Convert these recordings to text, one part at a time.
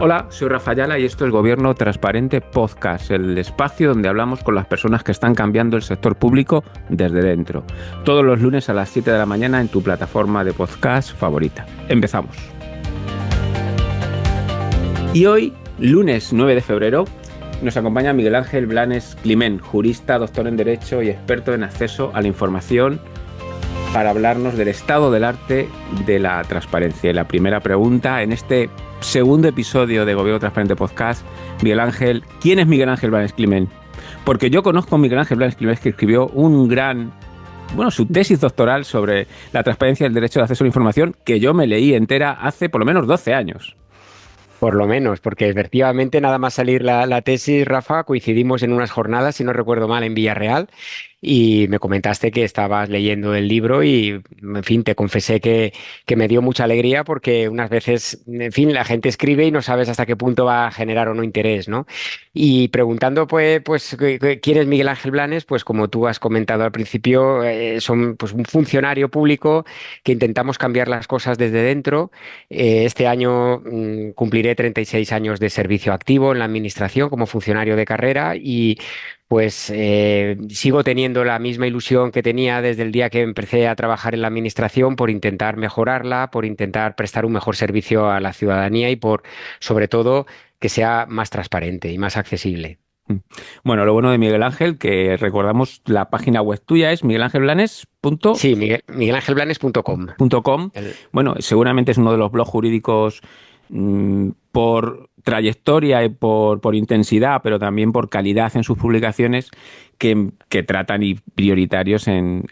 Hola, soy Rafa Ayala y esto es Gobierno Transparente Podcast, el espacio donde hablamos con las personas que están cambiando el sector público desde dentro. Todos los lunes a las 7 de la mañana en tu plataforma de podcast favorita. Empezamos. Y hoy, lunes 9 de febrero, nos acompaña Miguel Ángel Blanes Climent, jurista, doctor en Derecho y experto en acceso a la información, para hablarnos del estado del arte de la transparencia. Y la primera pregunta en este segundo episodio de Gobierno Transparente Podcast, Miguel Ángel, ¿quién es Miguel Ángel Blanes Climent? Porque yo conozco a Miguel Ángel Blanes Climent, que escribió su tesis doctoral sobre la transparencia y el derecho de acceso a la información, que yo me leí entera hace por lo menos 12 años. Por lo menos, porque efectivamente nada más salir la tesis, Rafa, coincidimos en unas jornadas, si no recuerdo mal, en Villarreal, y me comentaste que estabas leyendo el libro y, en fin, te confesé que me dio mucha alegría porque unas veces, en fin, la gente escribe y no sabes hasta qué punto va a generar o no interés, ¿no? Y preguntando, pues ¿quién es Miguel Ángel Blanes? Pues como tú has comentado al principio, son pues un funcionario público que intentamos cambiar las cosas desde dentro. Este año cumpliré 36 años de servicio activo en la administración como funcionario de carrera y pues sigo teniendo la misma ilusión que tenía desde el día que empecé a trabajar en la administración por intentar mejorarla, por intentar prestar un mejor servicio a la ciudadanía y por, sobre todo, que sea más transparente y más accesible. Bueno, lo bueno de Miguel Ángel, que recordamos la página web tuya es miguelangelblanes.com. Sí, miguelangelblanes.com. Bueno, seguramente es uno de los blogs jurídicos por trayectoria y por intensidad, pero también por calidad en sus publicaciones que tratan y prioritarios en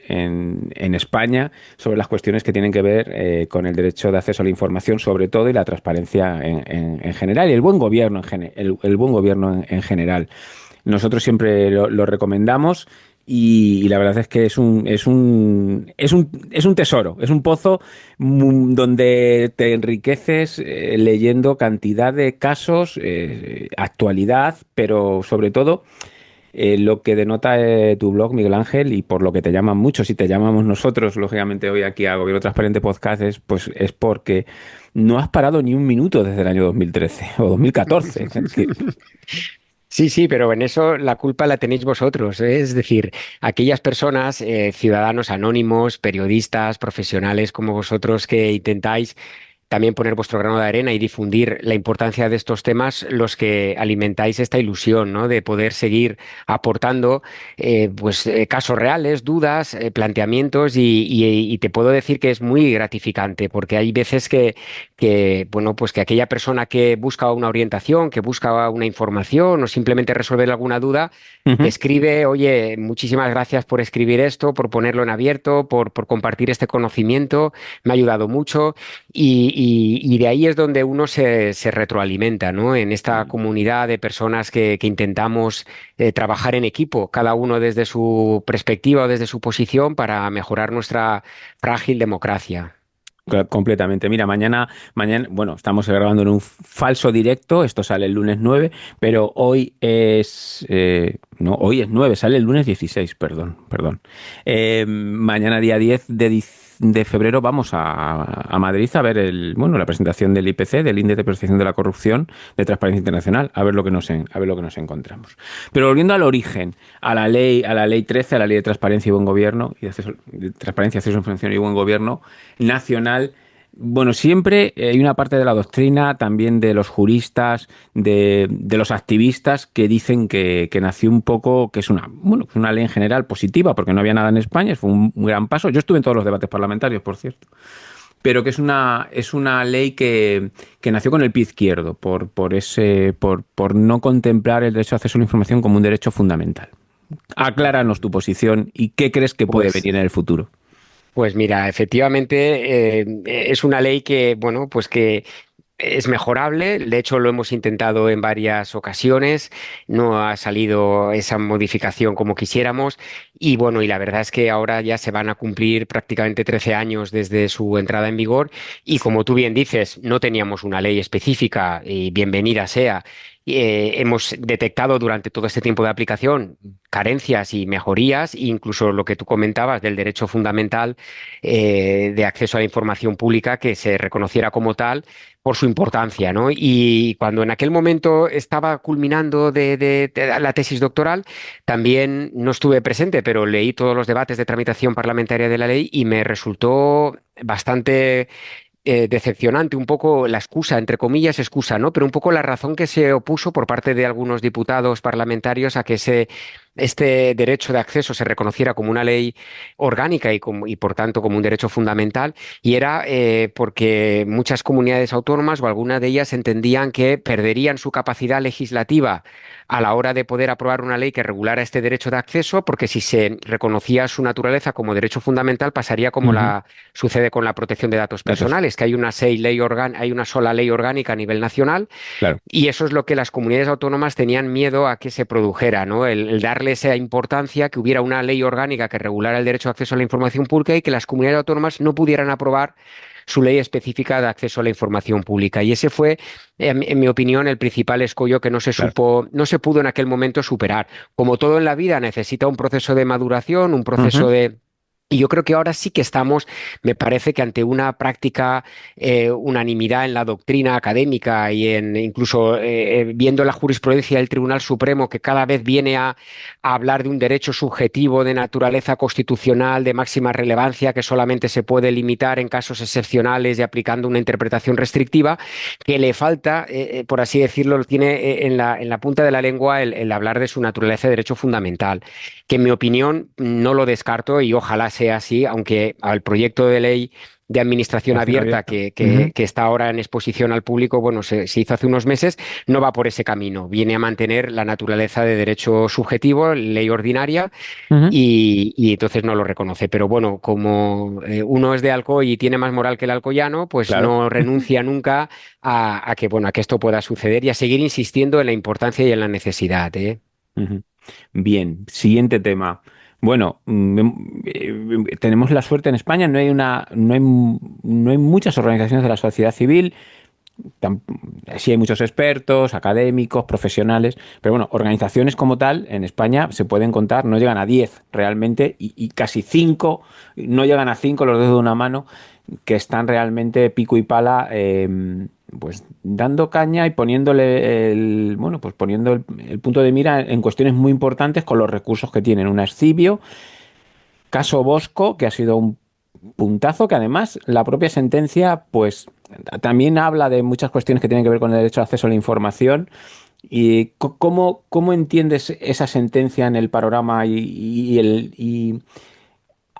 España sobre las cuestiones que tienen que ver con el derecho de acceso a la información, sobre todo, y la transparencia en general, y el buen gobierno el buen gobierno en general. Nosotros siempre lo recomendamos. Y la verdad es que es un tesoro, es un pozo donde te enriqueces leyendo cantidad de casos, actualidad, pero sobre todo lo que denota tu blog, Miguel Ángel, y por lo que te llaman muchos y te llamamos nosotros, lógicamente, hoy aquí a Gobierno Transparente Podcast, es porque no has parado ni un minuto desde el año 2013 o 2014. Es decir, Sí, sí, pero en eso la culpa la tenéis vosotros, ¿eh? Es decir, aquellas personas, ciudadanos anónimos, periodistas, profesionales como vosotros que intentáis también poner vuestro grano de arena y difundir la importancia de estos temas, los que alimentáis esta ilusión, ¿no? De poder seguir aportando casos reales, dudas, planteamientos y te puedo decir que es muy gratificante porque hay veces pues que aquella persona que busca una orientación, que busca una información o simplemente resolver alguna duda, te ujú. escribe, oye, muchísimas gracias por escribir esto, por ponerlo en abierto, por compartir este conocimiento, me ha ayudado mucho. Y de ahí es donde uno se retroalimenta, ¿no? En esta comunidad de personas que intentamos trabajar en equipo, cada uno desde su perspectiva o desde su posición para mejorar nuestra frágil democracia. Completamente. Mira, bueno, estamos grabando en un falso directo, esto sale el lunes 9, pero hoy es 9, sale el lunes 16, perdón. Mañana día 10 de febrero vamos a Madrid a ver la presentación del IPC, del Índice de Percepción de la Corrupción de Transparencia Internacional, a ver lo que nos encontramos. Pero volviendo al origen, a la ley 13, a la Ley de Transparencia y Buen Gobierno, y de Transparencia, Acceso a la Información y Buen Gobierno nacional. Bueno, siempre hay una parte de la doctrina, también de los juristas, de los activistas, que dicen que nació un poco, que es una ley en general positiva, porque no había nada en España, fue un gran paso. Yo estuve en todos los debates parlamentarios, por cierto, pero que es una ley que nació con el pie izquierdo, por no contemplar el derecho a acceso a la información como un derecho fundamental. Acláranos tu posición y qué crees que puede Pues venir en el futuro. Pues mira, efectivamente es una ley que, bueno, pues que es mejorable. De hecho, lo hemos intentado en varias ocasiones. No ha salido esa modificación como quisiéramos. Y bueno, y la verdad es que ahora ya se van a cumplir prácticamente 13 años desde su entrada en vigor. Y como tú bien dices, no teníamos una ley específica y bienvenida sea. hemos detectado durante todo este tiempo de aplicación carencias y mejorías, incluso lo que tú comentabas del derecho fundamental de acceso a la información pública, que se reconociera como tal por su importancia, ¿no? Y cuando en aquel momento estaba culminando de la tesis doctoral, también no estuve presente, pero leí todos los debates de tramitación parlamentaria de la ley y me resultó bastante decepcionante, un poco la excusa, entre comillas, excusa, ¿no? Pero un poco la razón que se opuso por parte de algunos diputados parlamentarios a que este derecho de acceso se reconociera como una ley orgánica y por tanto como un derecho fundamental, y era porque muchas comunidades autónomas o algunas de ellas entendían que perderían su capacidad legislativa a la hora de poder aprobar una ley que regulara este derecho de acceso, porque si se reconocía su naturaleza como derecho fundamental, pasaría como Ujú. sucede con la protección de datos Datos, personales, que hay una sola ley orgánica a nivel nacional, claro. y eso es lo que las comunidades autónomas tenían miedo a que se produjera, ¿no? El darle esa importancia, que hubiera una ley orgánica que regulara el derecho de acceso a la información pública y que las comunidades autónomas no pudieran aprobar su ley específica de acceso a la información pública. Y ese fue, en mi opinión, el principal escollo que Claro. no se pudo en aquel momento superar. Como todo en la vida, necesita un proceso de maduración, un proceso Ujú. de... Y yo creo que ahora sí que estamos, me parece que ante una práctica unanimidad en la doctrina académica y en incluso viendo la jurisprudencia del Tribunal Supremo, que cada vez viene a hablar de un derecho subjetivo de naturaleza constitucional de máxima relevancia que solamente se puede limitar en casos excepcionales y aplicando una interpretación restrictiva, que le falta, por así decirlo, lo tiene en la punta de la lengua el hablar de su naturaleza de derecho fundamental, que en mi opinión no lo descarto y ojalá sea así, aunque al proyecto de ley de administración Acción abierta abierta. Ujú. que está ahora en exposición al público, bueno, se hizo hace unos meses, no va por ese camino. Viene a mantener la naturaleza de derecho subjetivo, ley ordinaria, Ujú. y entonces no lo reconoce. Pero bueno, como uno es de Alcoy y tiene más moral que el alcoyano, pues Claro. no renuncia nunca bueno, a que esto pueda suceder y a seguir insistiendo en la importancia y en la necesidad, ¿eh? Ujú. Bien, siguiente tema. Bueno, tenemos la suerte en España, no hay muchas organizaciones de la sociedad civil. tam- Sí hay muchos expertos, académicos, profesionales, pero bueno, organizaciones como tal en España se pueden contar, no llegan a 10 realmente, y casi 5, no llegan a 5 los dedos de una mano, que están realmente pico y pala, pues dando caña y poniéndole bueno, pues poniendo el punto de mira en cuestiones muy importantes con los recursos que tienen. Una es Cibio, caso Bosco, que ha sido un puntazo, que además la propia sentencia pues también habla de muchas cuestiones que tienen que ver con el derecho de acceso a la información. ¿Y cómo entiendes esa sentencia en el panorama y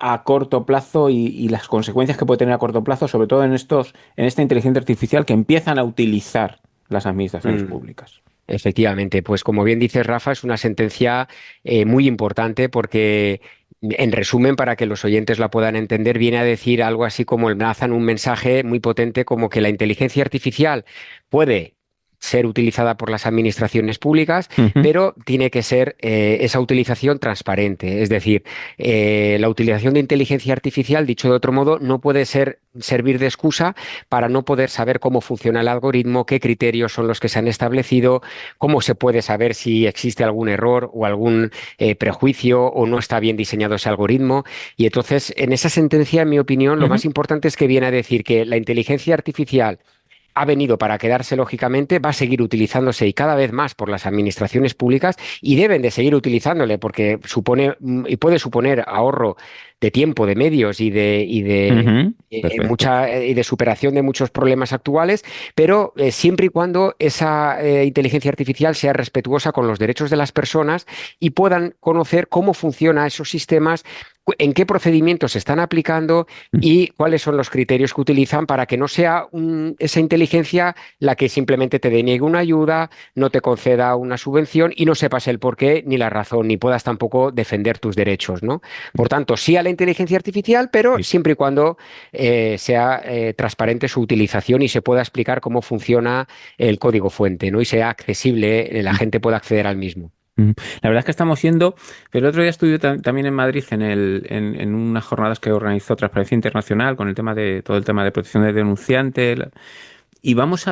a corto plazo y las consecuencias que puede tener a corto plazo, sobre todo en esta inteligencia artificial que empiezan a utilizar las administraciones Mm. públicas? Efectivamente, pues como bien dices, Rafa, es una sentencia muy importante porque, en resumen, para que los oyentes la puedan entender, viene a decir algo así como lanzan un mensaje muy potente como que la inteligencia artificial puede ser utilizada por las administraciones públicas, Ujú. pero tiene que ser esa utilización transparente. Es decir, la utilización de inteligencia artificial, dicho de otro modo, no puede servir de excusa para no poder saber cómo funciona el algoritmo, qué criterios son los que se han establecido, cómo se puede saber si existe algún error o algún prejuicio o no está bien diseñado ese algoritmo. Y entonces, en esa sentencia, en mi opinión, lo Ujú. más importante es que viene a decir que la inteligencia artificial ha venido para quedarse lógicamente, va a seguir utilizándose y cada vez más por las administraciones públicas y deben de seguir utilizándole porque supone y puede suponer ahorro de tiempo, de medios Ujú. Perfecto. y de superación de muchos problemas actuales, pero siempre y cuando esa inteligencia artificial sea respetuosa con los derechos de las personas y puedan conocer cómo funcionan esos sistemas, en qué procedimientos se están aplicando y cuáles son los criterios que utilizan para que no sea esa inteligencia la que simplemente te deniegue una ayuda, no te conceda una subvención y no sepas el porqué ni la razón, ni puedas tampoco defender tus derechos, ¿no? Por tanto, sí a la inteligencia artificial, pero Sí. siempre y cuando sea transparente su utilización y se pueda explicar cómo funciona el código fuente, ¿no? Y sea accesible, la gente pueda acceder al mismo. Mm. La verdad es que estamos yendo, pero el otro día estuve también en Madrid en unas jornadas que organizó Transparencia Internacional con el tema de todo el tema de protección de denunciante. y vamos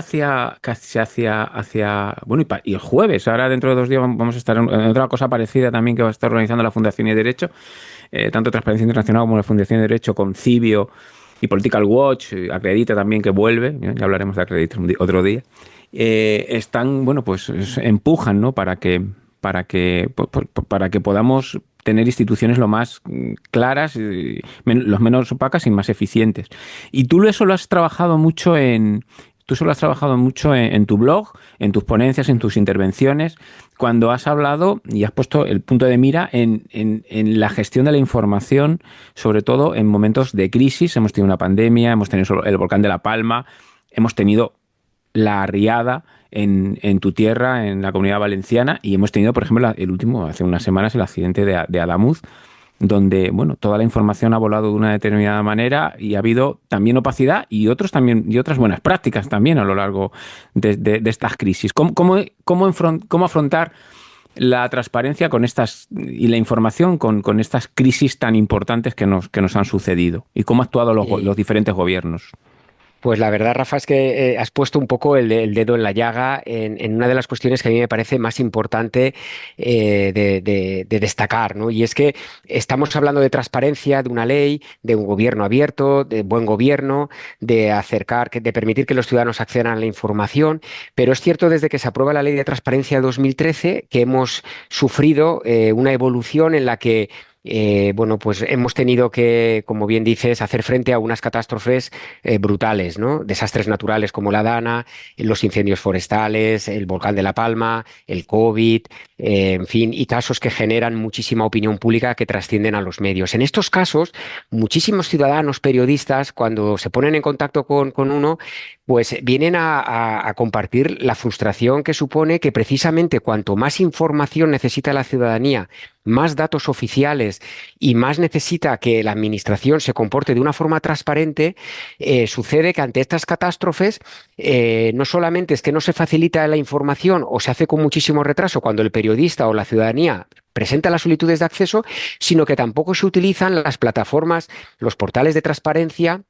bueno, y el jueves, ahora dentro de 2 días vamos a estar en otra cosa parecida también que va a estar organizando la Fundación y Derecho, tanto Transparencia Internacional como la Fundación de Derecho con Cibio y Political Watch, Acredita también que vuelve, ya hablaremos de Acredita otro día, están, bueno, pues empujan, ¿no? Para que podamos tener instituciones lo más claras, los menos opacas y más eficientes. Y tú eso lo has trabajado mucho tú solo has trabajado mucho en tu blog, en tus ponencias, en tus intervenciones, cuando has hablado y has puesto el punto de mira en la gestión de la información, sobre todo en momentos de crisis. Hemos tenido una pandemia, hemos tenido el volcán de La Palma, hemos tenido la riada en tu tierra, en la Comunidad Valenciana, y hemos tenido, por ejemplo, el último, hace unas semanas, el accidente de Adamuz, donde, bueno, toda la información ha volado de una determinada manera y ha habido también opacidad y otras buenas prácticas también a lo largo de estas crisis. ¿Cómo afrontar la transparencia con y la información con estas crisis tan importantes que nos han sucedido? ¿Y cómo han actuado los diferentes gobiernos? Pues la verdad, Rafa, es que has puesto un poco el dedo en la llaga en una de las cuestiones que a mí me parece más importante de destacar, ¿no? Y es que estamos hablando de transparencia, de una ley, de un gobierno abierto, de buen gobierno, de de permitir que los ciudadanos accedan a la información, pero es cierto desde que se aprueba la Ley de Transparencia de 2013 que hemos sufrido una evolución en la que bueno, pues hemos tenido que, como bien dices, hacer frente a unas catástrofes brutales, ¿no? Desastres naturales como la Dana, los incendios forestales, el volcán de La Palma, el COVID, en fin, y casos que generan muchísima opinión pública que trascienden a los medios. En estos casos, muchísimos ciudadanos, periodistas, cuando se ponen en contacto con uno, pues vienen a compartir la frustración que supone que precisamente cuanto más información necesita la ciudadanía, más datos oficiales y más necesita que la administración se comporte de una forma transparente, sucede que ante estas catástrofes no solamente es que no se facilita la información o se hace con muchísimo retraso cuando el periodista o la ciudadanía presenta las solicitudes de acceso, sino que tampoco se utilizan las plataformas, los portales de transparencia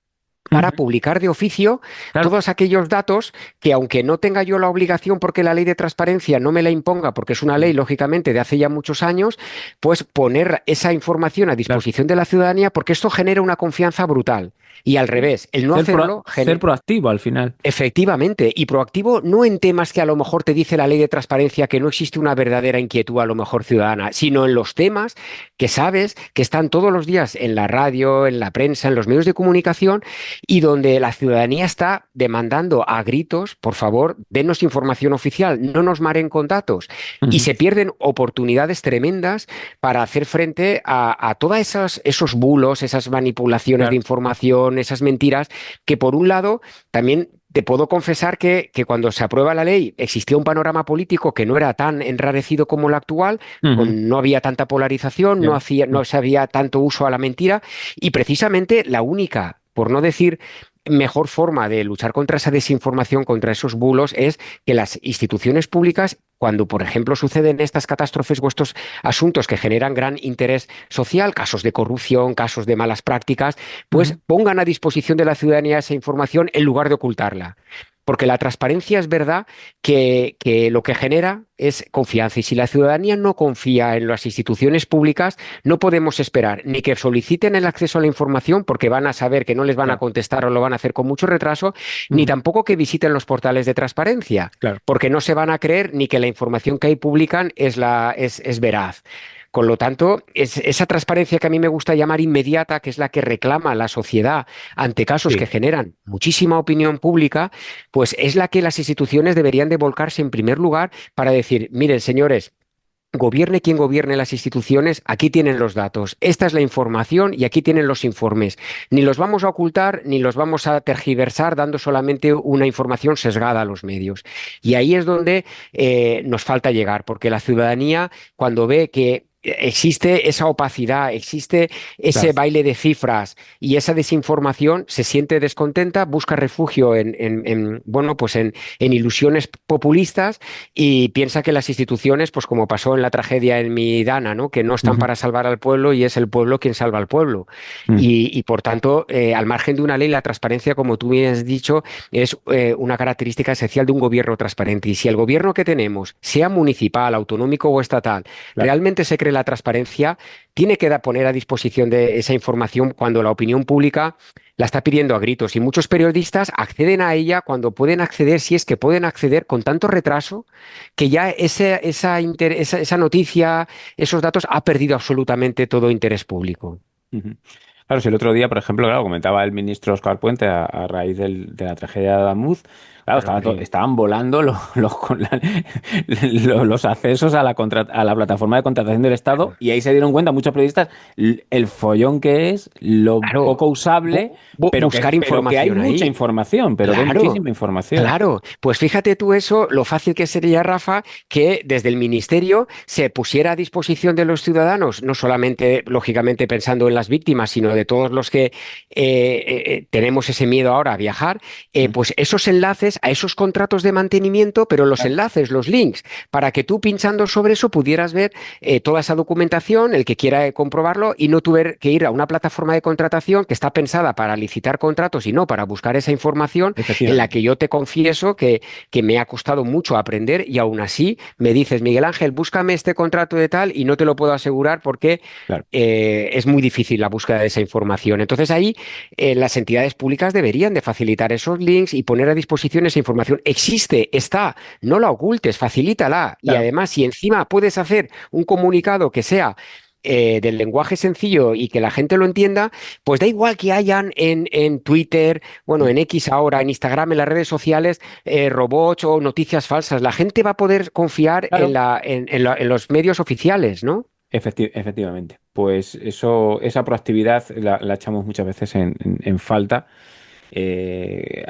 para Ujú. publicar de oficio Claro, todos aquellos datos que, aunque no tenga yo la obligación porque la ley de transparencia no me la imponga, porque es una ley, lógicamente, de hace ya muchos años, pues poner esa información a claro. disposición de la ciudadanía, porque esto genera una confianza brutal. Y al revés, el no hacerlo Ser proactivo al final. efectivamente, y proactivo no en temas que a lo mejor te dice la ley de transparencia que no existe una verdadera inquietud a lo mejor ciudadana, sino en los temas que sabes que están todos los días en la radio, en la prensa, en los medios de comunicación y donde la ciudadanía está demandando a gritos, por favor, denos información oficial, no nos maren con datos. Y Ujú. se pierden oportunidades tremendas para hacer frente a todos esos bulos, esas manipulaciones de Claro. información, esas mentiras, que por un lado también te puedo confesar que cuando se aprueba la ley existía un panorama político que no era tan enrarecido como el actual, Ujú. no había tanta polarización, Ya. no se había tanto uso a la mentira y precisamente la única, por no decir mejor forma de luchar contra esa desinformación, contra esos bulos, es que las instituciones públicas, cuando, por ejemplo, suceden estas catástrofes o estos asuntos que generan gran interés social, casos de corrupción, casos de malas prácticas, pues Ujú. pongan a disposición de la ciudadanía esa información en lugar de ocultarla. Porque la transparencia es verdad que lo que genera es confianza y si la ciudadanía no confía en las instituciones públicas, no podemos esperar ni que soliciten el acceso a la información porque van a saber que no les van a Claro. contestar o lo van a hacer con mucho retraso, ni Ujú. tampoco que visiten los portales de transparencia, Claro. porque no se van a creer ni que la información que ahí publican es veraz. Con lo tanto, es esa transparencia que a mí me gusta llamar inmediata, que es la que reclama la sociedad ante casos que Sí. generan muchísima opinión pública, pues es la que las instituciones deberían de volcarse en primer lugar para decir, miren, señores, gobierne quien gobierne las instituciones, aquí tienen los datos, esta es la información y aquí tienen los informes. Ni los vamos a ocultar ni los vamos a tergiversar dando solamente una información sesgada a los medios. Y ahí es donde nos falta llegar, porque la ciudadanía, cuando ve que existe esa opacidad, existe ese Claro. baile de cifras y esa desinformación, se siente descontenta, busca refugio bueno, pues en ilusiones populistas y piensa que las instituciones, pues como pasó en la tragedia en Midana, ¿no? Que no están Ujú. para salvar al pueblo y es el pueblo quien salva al pueblo. Mm. Y por tanto, al margen de una ley, la transparencia, como tú bien has dicho, es una característica esencial de un gobierno transparente. Y si el gobierno que tenemos, sea municipal, autonómico o estatal, Claro. realmente se cree la transparencia, tiene que poner a disposición de esa información cuando la opinión pública la está pidiendo a gritos. Y muchos periodistas acceden a ella cuando pueden acceder, si es que pueden acceder con tanto retraso, que ya esa noticia, esos datos, ha perdido absolutamente todo interés público. Ujú. Claro, si el otro día, por ejemplo, claro, comentaba el ministro Oscar Puente a raíz de la tragedia de Adamuz, claro, Horrible. estaban volando los accesos a a la plataforma de contratación del Estado y ahí se dieron cuenta muchos periodistas el follón que es, lo Claro, poco usable, buscar pero que hay información mucha ahí. información, pero que hay Claro, muchísima información. claro. Pues fíjate tú eso, lo fácil que sería, Rafa, que desde el ministerio se pusiera a disposición de los ciudadanos, no solamente, lógicamente, pensando en las víctimas, sino de todos los que tenemos ese miedo ahora a viajar, Mm. pues esos enlaces a esos contratos de mantenimiento, pero los Claro. enlaces, los links, para que tú pinchando sobre eso pudieras ver toda esa documentación, el que quiera comprobarlo, y no tuviera que ir a una plataforma de contratación que está pensada para licitar contratos y no para buscar esa información, en la Efectivamente. que yo te confieso que me ha costado mucho aprender y aún así me dices, Miguel Ángel, búscame este contrato de tal y no te lo puedo asegurar porque Claro. es muy difícil la búsqueda de esa información. Entonces ahí las entidades públicas deberían de facilitar esos links y poner a disposición esa información. Existe, está, no la ocultes, facilítala. Y Claro. además, si encima puedes hacer un comunicado que sea del lenguaje sencillo y que la gente lo entienda, pues da igual que hayan en Twitter, bueno, Mm. en X ahora, en Instagram, en las redes sociales, robots o noticias falsas. La gente va a poder confiar Claro. en los medios oficiales, ¿no? Efectivamente. Pues eso, esa proactividad la echamos muchas veces en falta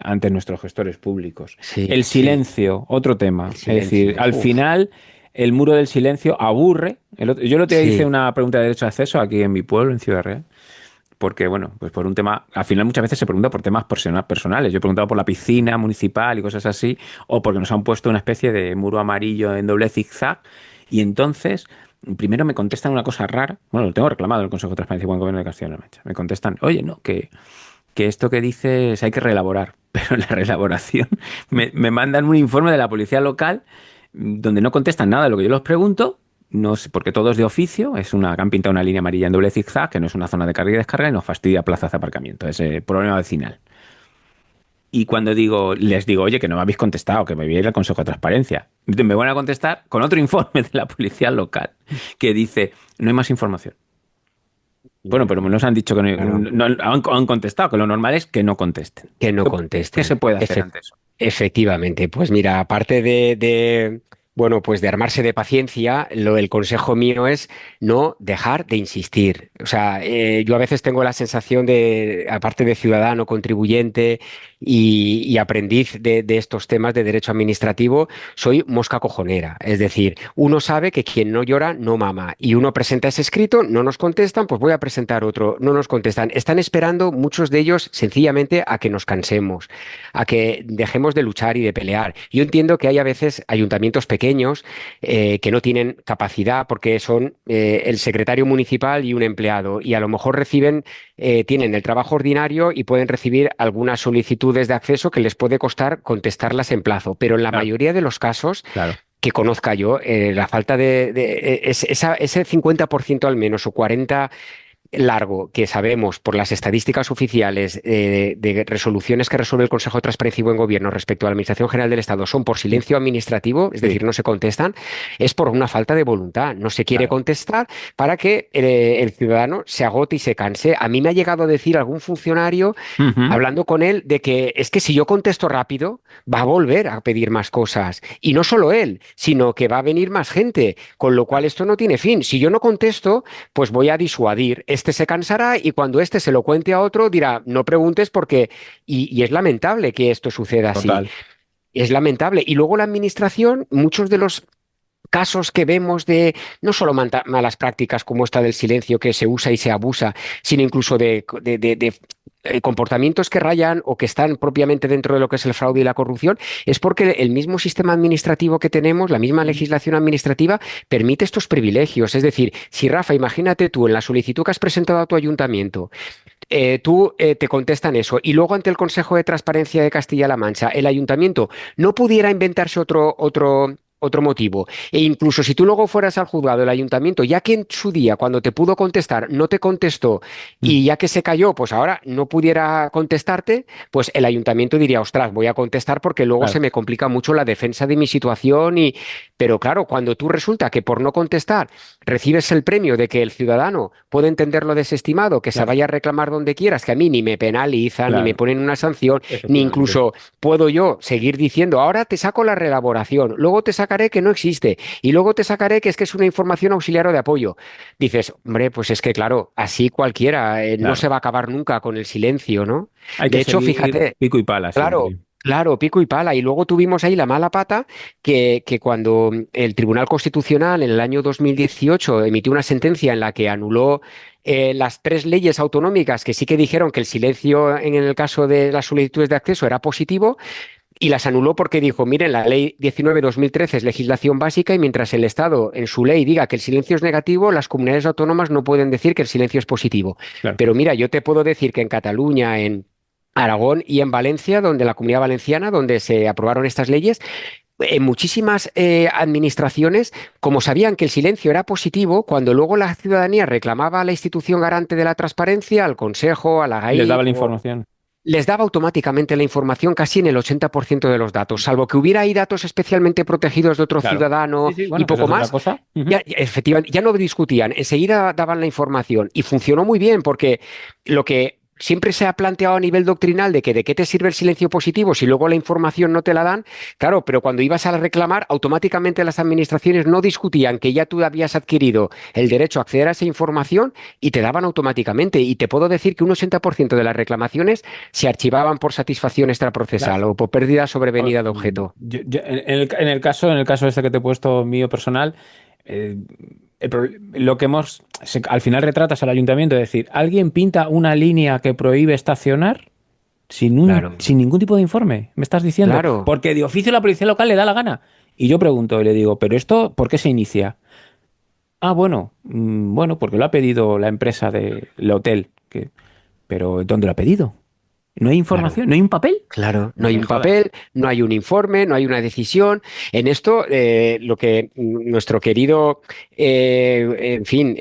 ante nuestros gestores públicos. Sí, El sí, silencio, otro el tema. Es decir, silencio. al Uf, final el muro del silencio aburre. Yo el otro día hice sí, una pregunta de derecho de acceso aquí en mi pueblo, en Ciudad Real. Porque, bueno, pues por un tema, al final muchas veces se pregunta por temas personales. Yo he preguntado por la piscina municipal y cosas así, o porque nos han puesto una especie de muro amarillo en doble zigzag. Y entonces, primero me contestan una cosa rara. Bueno, lo tengo reclamado en el Consejo de Transparencia y Buen Gobierno de Castilla-La Mancha. Me contestan, oye, no, que esto que dices hay que reelaborar. Pero en la reelaboración me mandan un informe de la policía local donde no contestan nada de lo que yo les pregunto. No sé, porque todo es de oficio, que han pintado una línea amarilla en doble zigzag, que no es una zona de carga y descarga y nos fastidia plazas de aparcamiento, ese problema vecinal. Y cuando les digo, oye, que no me habéis contestado, que me voy a ir al Consejo de Transparencia, me van a contestar con otro informe de la policía local que dice, no hay más información. Bueno, pero nos han dicho que claro, han contestado, que lo normal es que no contesten. que no ¿Qué se contesten. puede hacer ante eso? Efectivamente, pues mira, aparte bueno, pues de armarse de paciencia, el consejo mío es no dejar de insistir. O sea, yo a veces tengo la sensación de, aparte de ciudadano, contribuyente y aprendiz de estos temas de derecho administrativo, soy mosca cojonera. Es decir, uno sabe que quien no llora no mama y uno presenta ese escrito, no nos contestan, pues voy a presentar otro, no nos contestan. Están esperando muchos de ellos sencillamente a que nos cansemos, a que dejemos de luchar y de pelear. Yo entiendo que hay a veces ayuntamientos pequeños que no tienen capacidad porque son el secretario municipal y un empleado y a lo mejor tienen el trabajo ordinario y pueden recibir algunas solicitudes de acceso que les puede costar contestarlas en plazo, pero en la Claro, mayoría de los casos claro. que conozca yo, la falta ese 50% al menos o 40 largo que sabemos por las estadísticas oficiales de resoluciones que resuelve el Consejo de Transparencia y Buen Gobierno respecto a la Administración General del Estado son por Mm. silencio administrativo, es Sí, decir, no se contestan, es por una falta de voluntad. No se quiere claro. contestar para que el ciudadano se agote y se canse. A mí me ha llegado a decir algún funcionario Ujú. hablando con él de que es que si yo contesto rápido, va a volver a pedir más cosas. Y no solo él, sino que va a venir más gente, con lo cual esto no tiene fin. Si yo no contesto, pues voy a disuadir. Este se cansará y cuando este se lo cuente a otro dirá, no preguntes porque... Y es lamentable que esto suceda así. Total. Es lamentable. Y luego la administración, muchos de los casos que vemos de no solo malas prácticas como esta del silencio que se usa y se abusa, sino incluso de comportamientos que rayan o que están propiamente dentro de lo que es el fraude y la corrupción, es porque el mismo sistema administrativo que tenemos, la misma legislación administrativa, permite estos privilegios. Es decir, si Rafa, imagínate tú en la solicitud que has presentado a tu ayuntamiento, te contestan eso y luego ante el Consejo de Transparencia de Castilla-La Mancha el ayuntamiento no pudiera inventarse otro motivo. E incluso si tú luego fueras al juzgado del ayuntamiento, ya que en su día, cuando te pudo contestar, no te contestó y ya que se cayó, pues ahora no pudiera contestarte, pues el ayuntamiento diría, ostras, voy a contestar porque luego se Claro, me complica mucho la defensa de mi situación y... Pero claro, cuando tú resulta que por no contestar recibes el premio de que el ciudadano puede entenderlo desestimado, que se claro, vaya a reclamar donde quieras, que a mí ni me penalizan, ni me claro, ponen una sanción, ni efectivamente. incluso puedo yo seguir diciendo, ahora te saco la reelaboración, luego te sacaré que no existe y luego te sacaré que es una información auxiliar o de apoyo. Dices, hombre, pues es que claro, así cualquiera, no se Claro. va a acabar nunca con el silencio, ¿no? Hay De que hecho, seguir fíjate, pico y pala claro. siempre. Claro, pico y pala. Y luego tuvimos ahí la mala pata que cuando el Tribunal Constitucional en el año 2018 emitió una sentencia en la que anuló las tres leyes autonómicas que sí que dijeron que el silencio en el caso de las solicitudes de acceso era positivo, y las anuló porque dijo, miren, la ley 19/2013 es legislación básica y mientras el Estado en su ley diga que el silencio es negativo, las comunidades autónomas no pueden decir que el silencio es positivo. Claro. Pero mira, yo te puedo decir que en Cataluña, en Aragón y en Valencia, donde la Comunidad Valenciana, donde se aprobaron estas leyes, en muchísimas administraciones, como sabían que el silencio era positivo, cuando luego la ciudadanía reclamaba a la institución garante de la transparencia, al Consejo, a la Les daba GAIC, la información. les daba automáticamente la información casi en el 80% de los datos, salvo que hubiera ahí datos especialmente protegidos de otro Claro. ciudadano Sí, sí, y bueno, que eso poco es otra más. cosa. Ujú. Ya, efectivamente, ya no discutían, enseguida daban la información y funcionó muy bien porque lo que siempre se ha planteado a nivel doctrinal de que de qué te sirve el silencio positivo si luego la información no te la dan, claro, pero cuando ibas a reclamar, automáticamente las administraciones no discutían que ya tú habías adquirido el derecho a acceder a esa información y te daban automáticamente. Y te puedo decir que un 80% de las reclamaciones se archivaban por satisfacción extraprocesal Claro. o por pérdida A ver, sobrevenida de objeto. en el caso este que te he puesto mío eh, lo que al final retratas al ayuntamiento, es decir, alguien pinta una línea que prohíbe estacionar Claro, sin ningún tipo de informe, me estás diciendo, claro, porque de oficio la policía local le da la gana. Y yo pregunto y le digo, ¿pero esto por qué se inicia? Ah, bueno, bueno, porque lo ha pedido la empresa del hotel. Pero ¿dónde lo ha pedido? ¿No hay claro. información? ¿No hay un papel? Claro, no No hay me un jodas. papel, no hay un informe, no hay una decisión. En esto, lo que nuestro querido, en fin,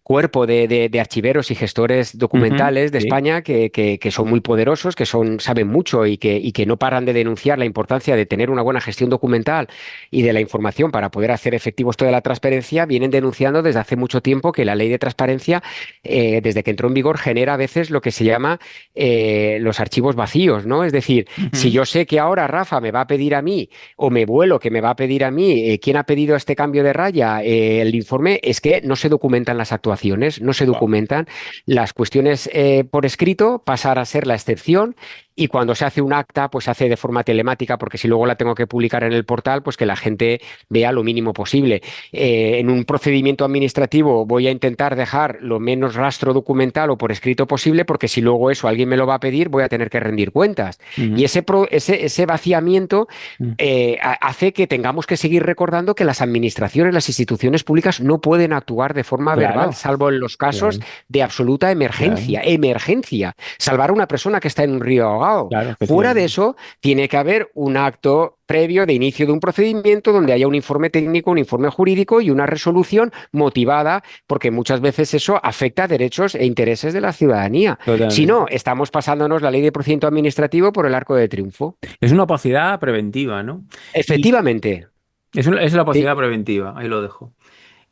cuerpo de archiveros y gestores Ujú, documentales de sí, España que son muy poderosos, saben mucho y que no paran de denunciar la importancia de tener una buena gestión documental y de la información para poder hacer efectivo esto de la transparencia, vienen denunciando desde hace mucho tiempo que la ley de transparencia, desde que entró en vigor, genera a veces lo que se llama los archivos vacíos, ¿no? Es decir, si ujú, yo sé que ahora Rafa me va a pedir a mí, o me vuelo que me va a pedir a mí, quién ha pedido este cambio de raya, el informe, es que no se documentan las actuaciones, no se wow. documentan las cuestiones por escrito, pasar a ser la excepción. Y cuando se hace un acta, pues se hace de forma telemática, porque si luego la tengo que publicar en el portal, pues que la gente vea lo mínimo posible. En un procedimiento administrativo voy a intentar dejar lo menos rastro documental o por escrito posible, porque si luego eso alguien me lo va a pedir, voy a tener que rendir cuentas. Y Ujú, ese vaciamiento ujú, hace que tengamos que seguir recordando que las administraciones, las instituciones públicas no pueden actuar de forma verbal, claro, salvo en los casos claro, de absoluta claro, emergencia. Emergencia. Salvar a una persona que está en un río ahogado. claro, Fuera de efectivamente. eso, tiene que haber un acto previo de inicio de un procedimiento donde haya un informe técnico, un informe jurídico y una resolución motivada, porque muchas veces eso afecta a derechos e intereses de la ciudadanía. Si Totalmente. no, estamos pasándonos la ley de procedimiento administrativo por el arco de triunfo. Es una opacidad preventiva, ¿no? Y Efectivamente, es la sí, opacidad preventiva, ahí lo dejo.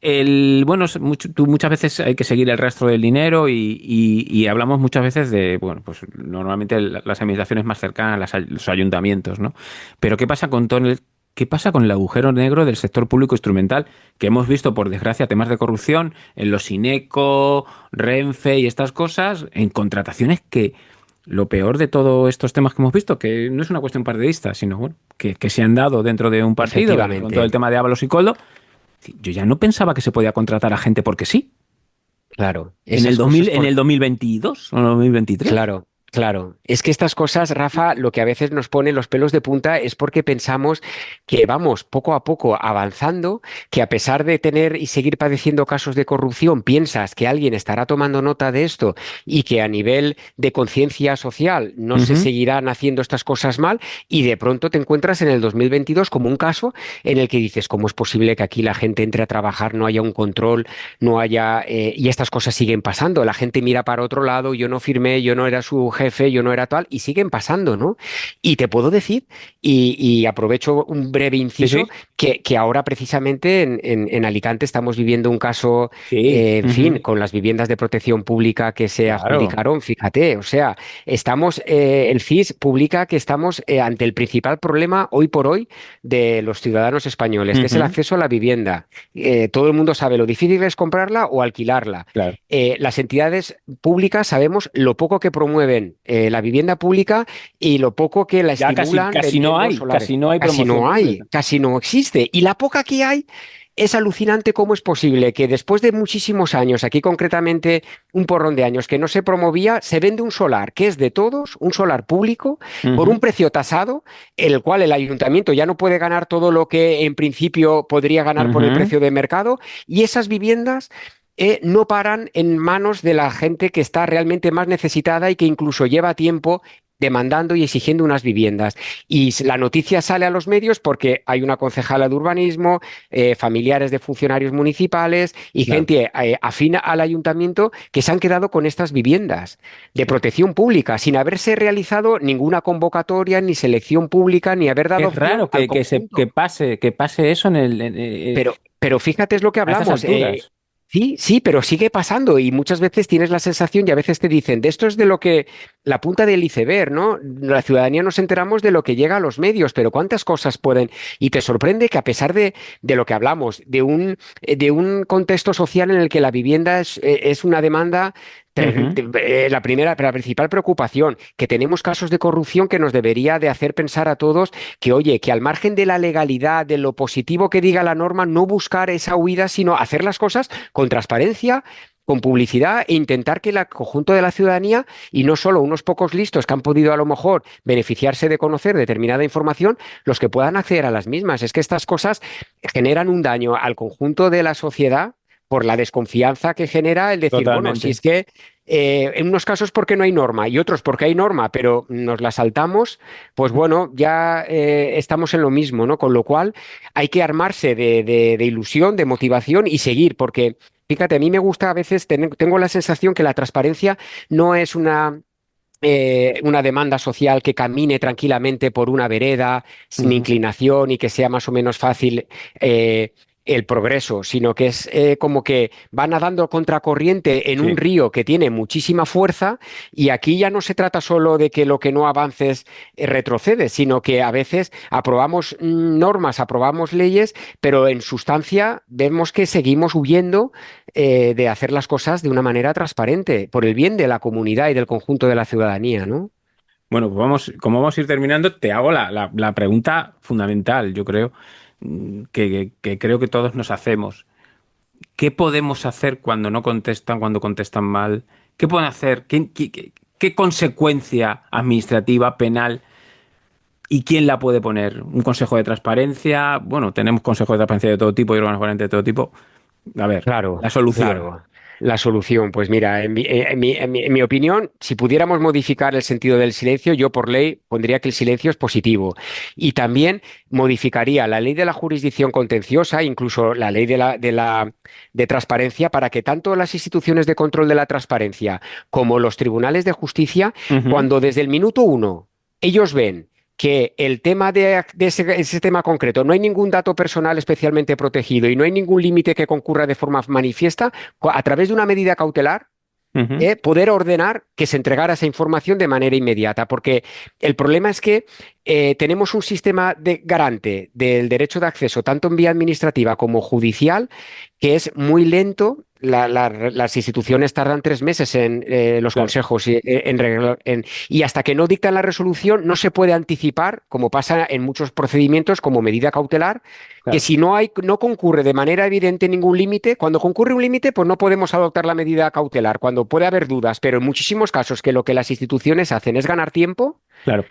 Bueno, tú muchas veces hay que seguir el rastro del dinero y hablamos muchas veces de, bueno, pues normalmente las administraciones más cercanas, los ayuntamientos, ¿no? Pero qué pasa con el agujero negro del sector público instrumental que hemos visto, por desgracia, temas de corrupción en los INECO, Renfe y estas cosas, en contrataciones que lo peor de todos estos temas que hemos visto, que no es una cuestión partidista, sino bueno, que se han dado dentro de un partido, con todo el Efectivamente, tema de Ábalos y Coldo, yo ya no pensaba que se podía contratar a gente porque sí. claro, En el esas 2000, cosas en por... el 2022 o en el 2023. Claro, claro. Es que estas cosas, Rafa, lo que a veces nos pone los pelos de punta es porque pensamos que vamos poco a poco avanzando, que a pesar de tener y seguir padeciendo casos de corrupción, piensas que alguien estará tomando nota de esto y que a nivel de conciencia social no se Ujú. seguirán haciendo estas cosas mal y de pronto te encuentras en el 2022 como un caso en el que dices, ¿cómo es posible que aquí la gente entre a trabajar, no haya un control, no haya... y estas cosas siguen pasando, la gente mira para otro lado, yo no firmé, yo no era su jefe, yo no era tal, y siguen pasando, ¿no? Y te puedo decir, y aprovecho un breve Sí, inciso, sí. que ahora precisamente en Alicante estamos viviendo un caso, Sí. en fin, Ujú. con las viviendas de protección pública que se Claro. adjudicaron, fíjate, o sea, estamos, el CIS publica que estamos ante el principal problema hoy por hoy de los ciudadanos españoles, que es el Ujú. acceso a la vivienda. Todo el mundo sabe lo difícil es comprarla o alquilarla. Claro. Las entidades públicas sabemos lo poco que promueven la vivienda pública y lo poco que la Ya casi, estimulan vendiendo solares. casi no hay Casi promoción no hay, pública. casi no existe. Y la poca que hay es alucinante cómo es posible que después de muchísimos años, aquí concretamente un porrón de años, que no se promovía, se vende un solar que es de todos, un solar público, por un Ujú. precio tasado, el cual el ayuntamiento ya no puede ganar todo lo que en principio podría ganar por el Ujú. precio de mercado, y esas viviendas no paran en manos de la gente que está realmente más necesitada y que incluso lleva tiempo demandando y exigiendo unas viviendas. Y la noticia sale a los medios porque hay una concejala de urbanismo, familiares de funcionarios municipales y Claro. gente afín al ayuntamiento que se han quedado con estas viviendas de protección pública sin haberse realizado ninguna convocatoria, ni selección pública, ni haber dado Es opción raro al que conjunto. pase eso Pero fíjate es lo que a estas hablamos. alturas. Sí, sí, pero sigue pasando y muchas veces tienes la sensación y a veces te dicen, de esto es de lo que la punta del iceberg, ¿no? La ciudadanía nos enteramos de lo que llega a los medios, pero cuántas cosas pueden... Y te sorprende que a pesar de lo que hablamos, de un contexto social en el que la vivienda es una demanda... Ujú. La primera, la principal preocupación, que tenemos casos de corrupción que nos debería de hacer pensar a todos que, oye, que al margen de la legalidad, de lo positivo que diga la norma, no buscar esa huida, sino hacer las cosas con transparencia, con publicidad e intentar que el conjunto de la ciudadanía, y no solo unos pocos listos que han podido a lo mejor beneficiarse de conocer determinada información, los que puedan acceder a las mismas. Es que estas cosas generan un daño al conjunto de la sociedad por la desconfianza que genera el decir, bueno, si Totalmente. es que en unos casos porque no hay norma y otros porque hay norma, pero nos la saltamos, pues bueno, ya estamos en lo mismo, ¿no? Con lo cual hay que armarse de ilusión, de motivación y seguir, porque fíjate, a mí me gusta a veces, tengo la sensación que la transparencia no es una demanda social que camine tranquilamente por una vereda sin Ujú. inclinación y que sea más o menos fácil el progreso, sino que es como que va nadando contracorriente en un Sí. río que tiene muchísima fuerza, y aquí ya no se trata solo de que lo que no avances retrocede, sino que a veces aprobamos normas, aprobamos leyes, pero en sustancia vemos que seguimos huyendo de hacer las cosas de una manera transparente, por el bien de la comunidad y del conjunto de la ciudadanía, ¿no? Bueno, pues como vamos a ir terminando, te hago la pregunta fundamental, yo creo, que creo que todos nos hacemos. ¿Qué podemos hacer cuando no contestan, cuando contestan mal? ¿Qué pueden hacer? ¿Qué consecuencia administrativa, penal y quién la puede poner? ¿Un consejo de transparencia? Bueno, tenemos consejos de transparencia de todo tipo y órganos de todo tipo. A ver, Claro, la solución. claro. La solución, pues mira, en mi opinión, si pudiéramos modificar el sentido del silencio, yo por ley pondría que el silencio es positivo. Y también modificaría la ley de la jurisdicción contenciosa, incluso la ley de transparencia, para que tanto las instituciones de control de la transparencia como los tribunales de justicia, Ujú. cuando desde el minuto uno ellos ven que el tema de ese tema concreto no hay ningún dato personal especialmente protegido y no hay ningún límite que concurra de forma manifiesta, a través de una medida cautelar, Ujú. poder ordenar que se entregara esa información de manera inmediata, porque el problema es que tenemos un sistema garante del derecho de acceso, tanto en vía administrativa como judicial, que es muy lento. las instituciones tardan 3 meses en los Claro, consejos y hasta que no dictan la resolución no se puede anticipar, como pasa en muchos procedimientos como medida cautelar, que claro. si no concurre de manera evidente ningún límite, cuando concurre un límite, pues no podemos adoptar la medida cautelar, cuando puede haber dudas, pero en muchísimos casos que lo que las instituciones hacen es ganar tiempo. Claro.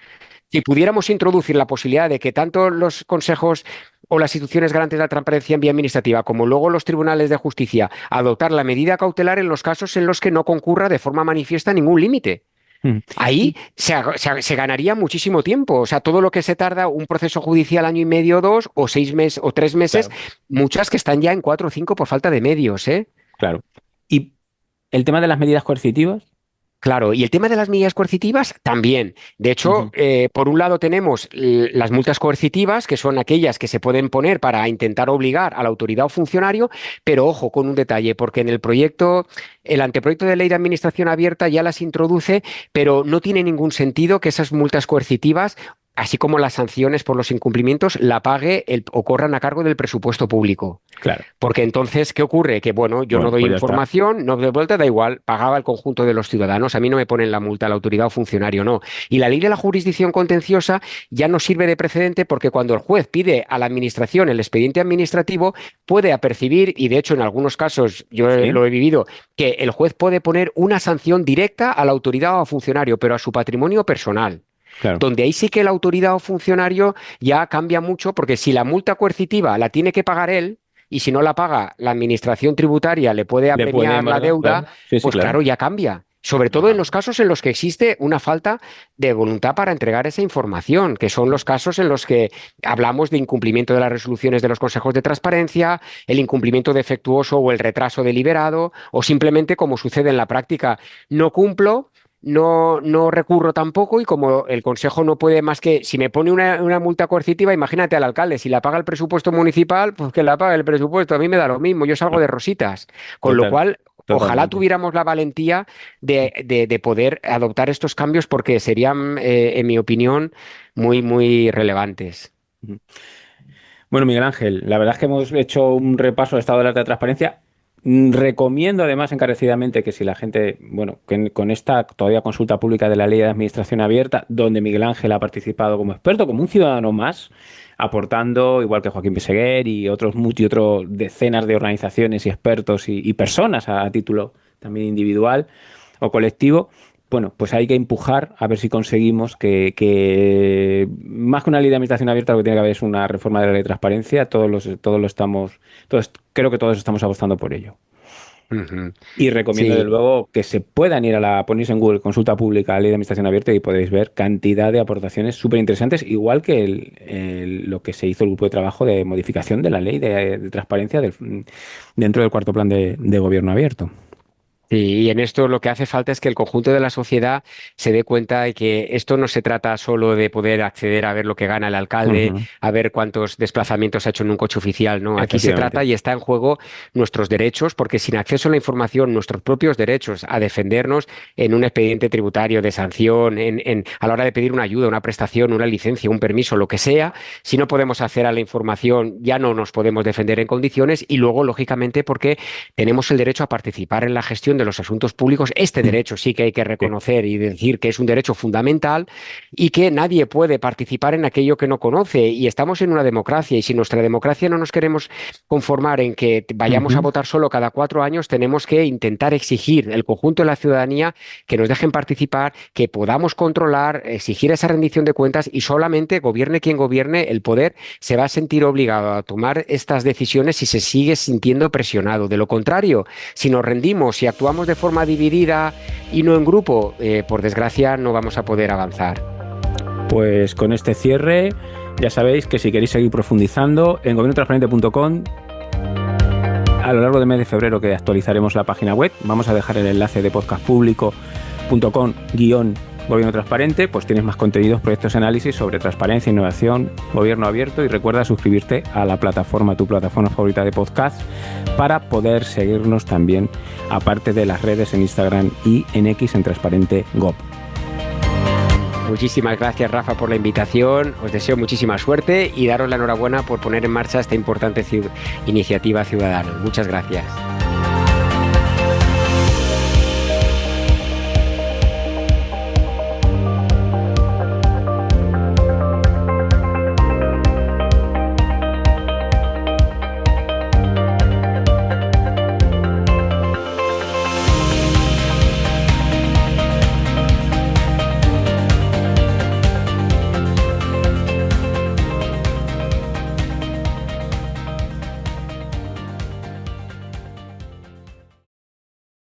Si pudiéramos introducir la posibilidad de que tanto los consejos o las instituciones garantes de la transparencia en vía administrativa, como luego los tribunales de justicia, adoptar la medida cautelar en los casos en los que no concurra de forma manifiesta ningún límite. Mm. Ahí Y se ganaría muchísimo tiempo. O sea, todo lo que se tarda un proceso judicial año y medio, 2, o 6 meses, o 3 meses, claro, muchas que están ya en 4 o 5 por falta de medios, ¿eh? claro. Y el tema de las medidas coercitivas. Claro, y el tema de las medidas coercitivas también. De hecho, Ujú. por un lado tenemos las multas coercitivas, que son aquellas que se pueden poner para intentar obligar a la autoridad o funcionario, pero ojo con un detalle, porque en el anteproyecto de ley de administración abierta ya las introduce, pero no tiene ningún sentido que esas multas coercitivas, así como las sanciones por los incumplimientos, la pague o corran a cargo del presupuesto público. Claro, Porque entonces, ¿qué ocurre? Que bueno, yo no bueno, doy pues ya está. información, no doy vuelta, da igual, pagaba el conjunto de los ciudadanos, a mí no me ponen la multa, la autoridad o funcionario, no. Y la ley de la jurisdicción contenciosa ya no sirve de precedente porque cuando el juez pide a la administración el expediente administrativo, puede apercibir, y de hecho en algunos casos Sí, lo he vivido, que el juez puede poner una sanción directa a la autoridad o al funcionario, pero a su patrimonio personal. claro. Donde ahí sí que la autoridad o funcionario ya cambia mucho, porque si la multa coercitiva la tiene que pagar él, y si no la paga la administración tributaria le puede Le puede apremiar la embargar, deuda, claro. Sí, sí, pues claro. claro, ya cambia. Sobre todo en Ah, los casos en los que existe una falta de voluntad para entregar esa información, que son los casos en los que hablamos de incumplimiento de las resoluciones de los consejos de transparencia, el incumplimiento defectuoso o el retraso deliberado, o simplemente, como sucede en la práctica, no cumplo, no recurro tampoco, y como el Consejo no puede más que, si me pone una multa coercitiva, imagínate al alcalde, si la paga el presupuesto municipal, pues que la pague el presupuesto, a mí me da lo mismo, yo salgo no, de rositas. Con lo total, cual, ojalá totalmente. tuviéramos la valentía de poder adoptar estos cambios porque serían, en mi opinión, muy, muy relevantes. Ujú. Bueno, Miguel Ángel, la verdad es que hemos hecho un repaso al estado de la transparencia. Recomiendo además encarecidamente que si la gente, bueno, que con esta todavía consulta pública de la Ley de Administración Abierta, donde Miguel Ángel ha participado como experto, como un ciudadano más, aportando, igual que Joaquín Peseguer y otros decenas de organizaciones y expertos y personas a título también individual o colectivo. Bueno, pues hay que empujar a ver si conseguimos que más que una ley de administración abierta, lo que tiene que haber es una reforma de la ley de transparencia. Todos lo estamos, creo que todos estamos apostando por ello. Ujú. Y recomiendo de Sí. luego que se puedan ir ponerse en Google consulta pública ley de administración abierta y podréis ver cantidad de aportaciones súper interesantes, igual que lo que se hizo el grupo de trabajo de modificación de la ley de transparencia dentro del cuarto plan de gobierno abierto. Sí, y en esto lo que hace falta es que el conjunto de la sociedad se dé cuenta de que esto no se trata solo de poder acceder a ver lo que gana el alcalde, Ujú. a ver cuántos desplazamientos ha hecho en un coche oficial, ¿no? Aquí se trata Efectivamente. y está en juego nuestros derechos, porque sin acceso a la información, nuestros propios derechos a defendernos en un expediente tributario de sanción, a la hora de pedir una ayuda, una prestación, una licencia, un permiso, lo que sea, si no podemos acceder a la información, ya no nos podemos defender en condiciones, y luego, lógicamente, porque tenemos el derecho a participar en la gestión de los asuntos públicos. Este Mm. derecho sí que hay que Sí. reconocer y decir que es un derecho fundamental, y que nadie puede participar en aquello que no conoce. Y estamos en una democracia, y si nuestra democracia no nos queremos conformar en que vayamos a Ujú. votar solo cada 4 años, tenemos que intentar exigir el conjunto de la ciudadanía que nos dejen participar, que podamos controlar, exigir esa rendición de cuentas, y solamente gobierne quien gobierne, el poder se va a sentir obligado a tomar estas decisiones si se sigue sintiendo presionado. De lo contrario, si nos rendimos y actuamos de forma dividida y no en grupo, por desgracia no vamos a poder avanzar. Pues con este cierre, ya sabéis que si queréis seguir profundizando en gobiernotransparente.com, a lo largo del mes de febrero que actualizaremos la página web, vamos a dejar el enlace de podcastpublico.com gobierno transparente, pues tienes más contenidos, proyectos, análisis sobre transparencia, innovación, gobierno abierto, y recuerda suscribirte a la plataforma, tu plataforma favorita de podcast, para poder seguirnos también, aparte de las redes en Instagram y en X en Transparente Gov. Muchísimas gracias, Rafa, por la invitación. Os deseo muchísima suerte y daros la enhorabuena por poner en marcha esta importante iniciativa ciudadana. Muchas gracias.